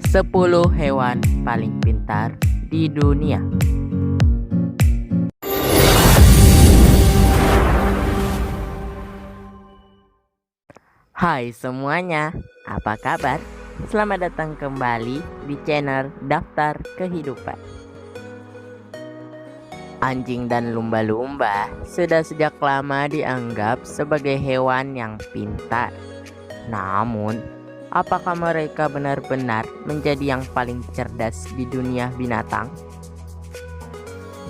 10 hewan paling pintar di dunia. Hai semuanya, apa kabar? Selamat datang kembali di channel Daftar Kehidupan. Anjing dan lumba-lumba sudah sejak lama dianggap sebagai hewan yang pintar. Namun, apakah mereka benar-benar menjadi yang paling cerdas di dunia binatang?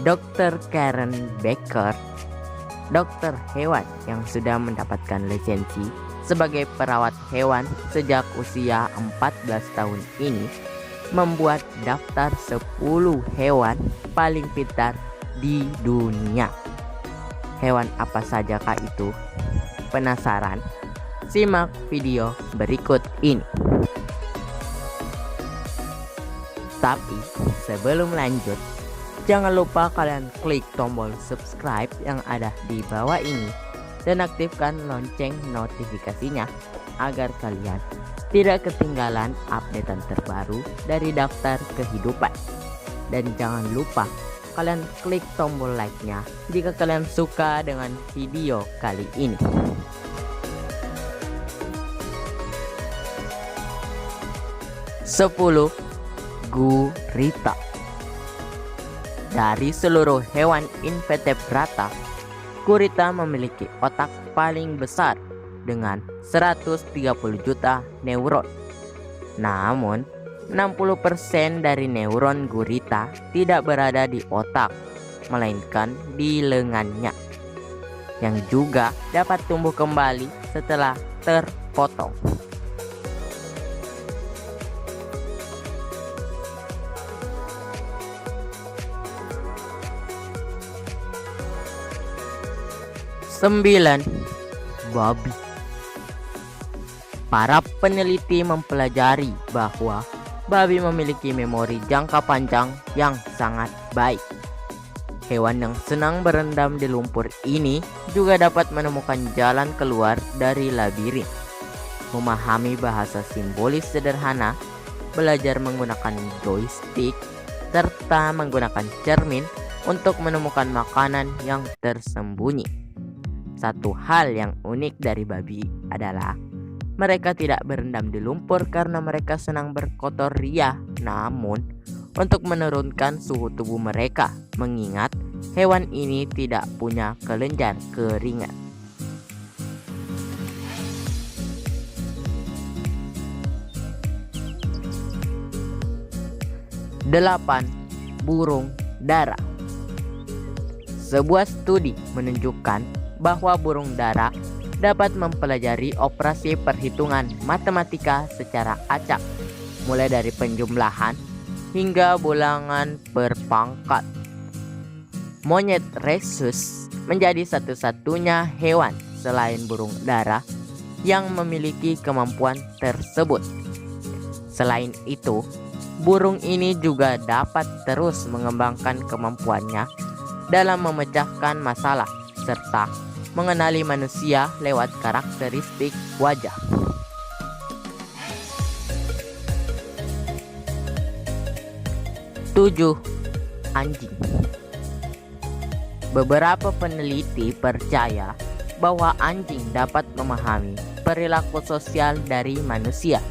Dr. Karen Becker, dokter hewan yang sudah mendapatkan lisensi sebagai perawat hewan sejak usia 14 tahun ini, membuat daftar 10 hewan paling pintar di dunia. Hewan apa sajakah itu? Penasaran? Simak video berikut ini. Tapi sebelum lanjut, jangan lupa kalian klik tombol subscribe yang ada di bawah ini dan aktifkan lonceng notifikasinya agar kalian tidak ketinggalan updatean terbaru dari Daftar Kehidupan. Dan jangan lupa kalian klik tombol like-nya jika kalian suka dengan video kali ini. Sepuluh, gurita. Dari seluruh hewan invertebrata, gurita memiliki otak paling besar dengan 130 juta neuron. Namun, 60% dari neuron gurita tidak berada di otak, melainkan di lengannya, yang juga dapat tumbuh kembali setelah terpotong. Sembilan, babi. Para peneliti mempelajari bahwa babi memiliki memori jangka panjang yang sangat baik. Hewan yang senang berendam di lumpur ini juga dapat menemukan jalan keluar dari labirin, memahami bahasa simbolis sederhana, belajar menggunakan joystick, serta menggunakan cermin untuk menemukan makanan yang tersembunyi. Satu hal yang unik dari babi adalah mereka tidak berendam di lumpur karena mereka senang berkotor ria, namun untuk menurunkan suhu tubuh mereka, mengingat hewan ini tidak punya kelenjar keringat. Delapan, burung dara. Sebuah studi menunjukkan bahwa burung dara dapat mempelajari operasi perhitungan matematika secara acak, mulai dari penjumlahan hingga bilangan berpangkat. Monyet rhesus menjadi satu-satunya hewan selain burung dara yang memiliki kemampuan tersebut. Selain itu, burung ini juga dapat terus mengembangkan kemampuannya dalam memecahkan masalah serta mengenali manusia lewat karakteristik wajah. Tujuh, anjing. Beberapa peneliti percaya bahwa anjing dapat memahami perilaku sosial dari manusia,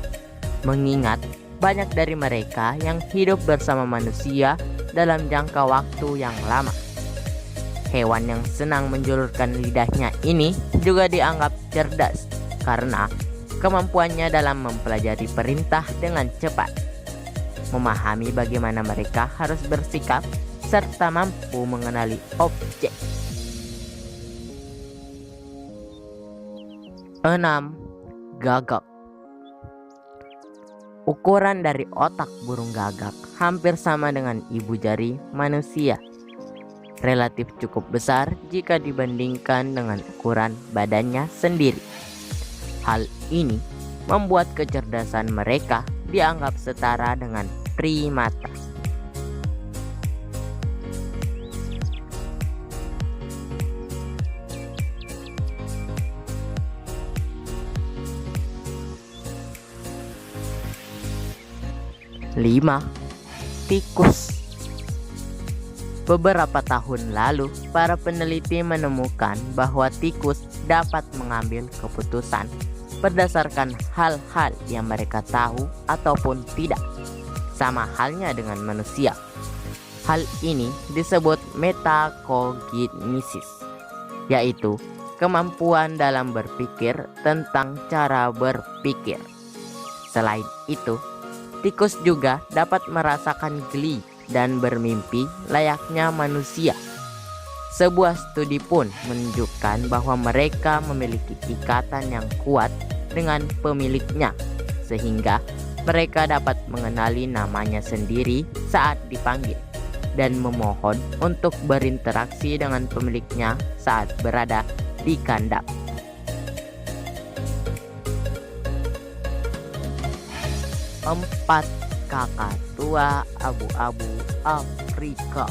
mengingat banyak dari mereka yang hidup bersama manusia dalam jangka waktu yang lama. Hewan yang senang menjulurkan lidahnya ini juga dianggap cerdas karena kemampuannya dalam mempelajari perintah dengan cepat, memahami bagaimana mereka harus bersikap, serta mampu mengenali objek. 6. Gagak. Ukuran dari otak burung gagak hampir sama dengan ibu jari manusia. Relatif cukup besar jika dibandingkan dengan ukuran badannya sendiri. Hal ini membuat kecerdasan mereka dianggap setara dengan primata. 5. Tikus. Beberapa tahun lalu, para peneliti menemukan bahwa tikus dapat mengambil keputusan berdasarkan hal-hal yang mereka tahu ataupun tidak, sama halnya dengan manusia. Hal ini disebut metakognisis, yaitu kemampuan dalam berpikir tentang cara berpikir. Selain itu, tikus juga dapat merasakan geli dan bermimpi layaknya manusia. Sebuah studi pun menunjukkan bahwa mereka memiliki ikatan yang kuat dengan pemiliknya, sehingga mereka dapat mengenali namanya sendiri saat dipanggil dan memohon untuk berinteraksi dengan pemiliknya saat berada di kandang. 4. Kakatua abu-abu Afrika.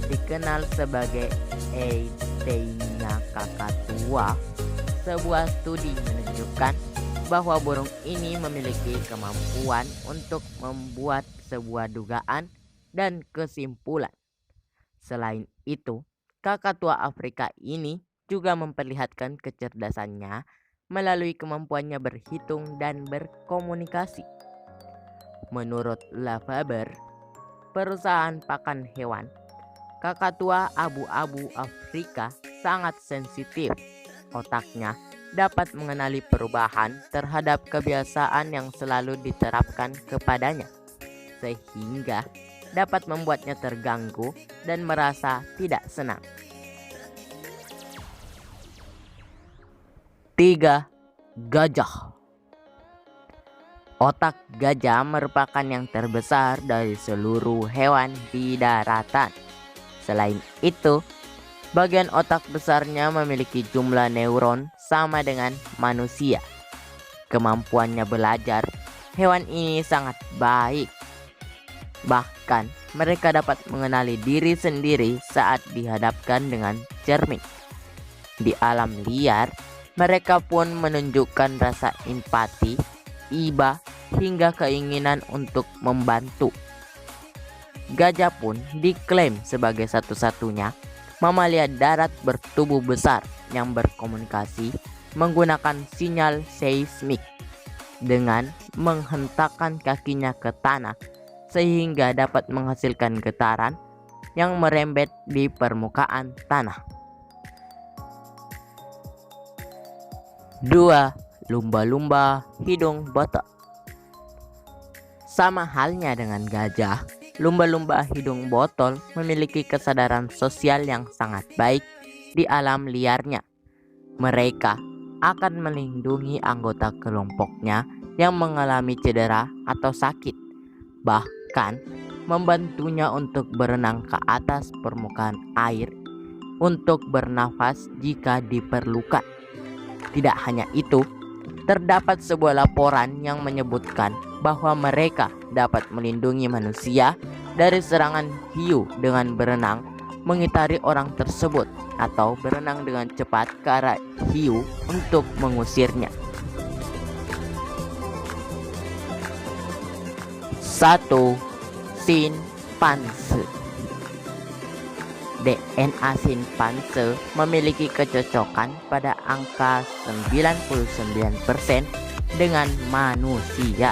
Dikenal sebagai Eithynia kakatua, sebuah studi menunjukkan bahwa burung ini memiliki kemampuan untuk membuat sebuah dugaan dan kesimpulan. Selain itu, kakatua Afrika ini juga memperlihatkan kecerdasannya melalui kemampuannya berhitung dan berkomunikasi. Menurut Lafeber, perusahaan pakan hewan, kakatua abu-abu Afrika sangat sensitif. Otaknya dapat mengenali perubahan terhadap kebiasaan yang selalu diterapkan kepadanya, sehingga dapat membuatnya terganggu dan merasa tidak senang. 3. Gajah. Otak gajah merupakan yang terbesar dari seluruh hewan di daratan. Selain itu, bagian otak besarnya memiliki jumlah neuron sama dengan manusia. Kemampuannya belajar hewan ini sangat baik. Bahkan, mereka dapat mengenali diri sendiri saat dihadapkan dengan cermin. Di alam liar, mereka pun menunjukkan rasa empati, iba, hingga keinginan untuk membantu. Gajah pun diklaim sebagai satu-satunya mamalia darat bertubuh besar yang berkomunikasi menggunakan sinyal seismik dengan menghentakkan kakinya ke tanah sehingga dapat menghasilkan getaran yang merembet di permukaan tanah. 2. Lumba-lumba hidung botak. Sama halnya dengan gajah, lumba-lumba hidung botol memiliki kesadaran sosial yang sangat baik di alam liarnya. Mereka akan melindungi anggota kelompoknya yang mengalami cedera atau sakit, bahkan membantunya untuk berenang ke atas permukaan air untuk bernafas jika diperlukan. Tidak hanya itu, terdapat sebuah laporan yang menyebutkan bahwa mereka dapat melindungi manusia dari serangan hiu dengan berenang mengitari orang tersebut atau berenang dengan cepat ke arah hiu untuk mengusirnya. 1. Simpanse. DNA simpanse memiliki kecocokan pada angka 99% dengan manusia,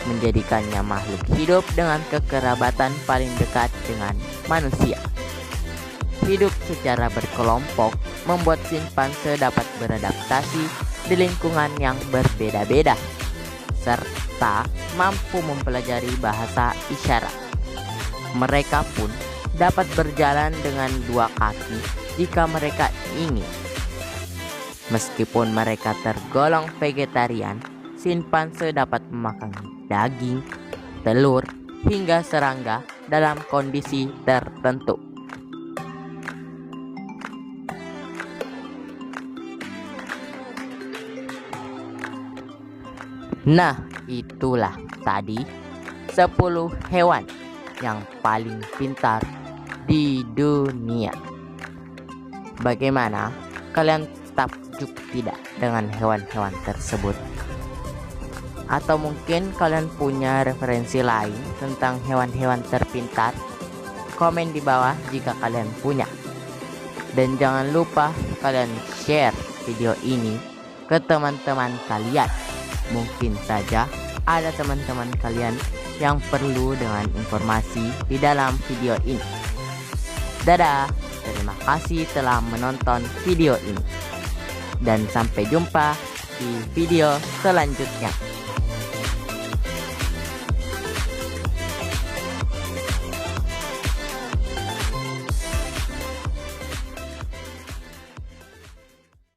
menjadikannya makhluk hidup dengan kekerabatan paling dekat dengan manusia. Hidup secara berkelompok membuat simpanse dapat beradaptasi di lingkungan yang berbeda-beda, serta mampu mempelajari bahasa isyarat. Mereka pun dapat berjalan dengan 2 kaki jika mereka ingin. Meskipun mereka tergolong vegetarian, simpanse dapat memakan daging, telur, hingga serangga dalam kondisi tertentu. Nah, itulah tadi 10 hewan yang paling pintar di dunia. Bagaimana? Kalian takjub tidak dengan hewan-hewan tersebut? Atau mungkin kalian punya referensi lain tentang hewan-hewan terpintar? Komen di bawah jika kalian punya. Dan jangan lupa kalian share video ini ke teman-teman kalian. Mungkin saja ada teman-teman kalian yang perlu dengan informasi di dalam video ini. Dadah, terima kasih telah menonton video ini. Dan sampai jumpa di video selanjutnya.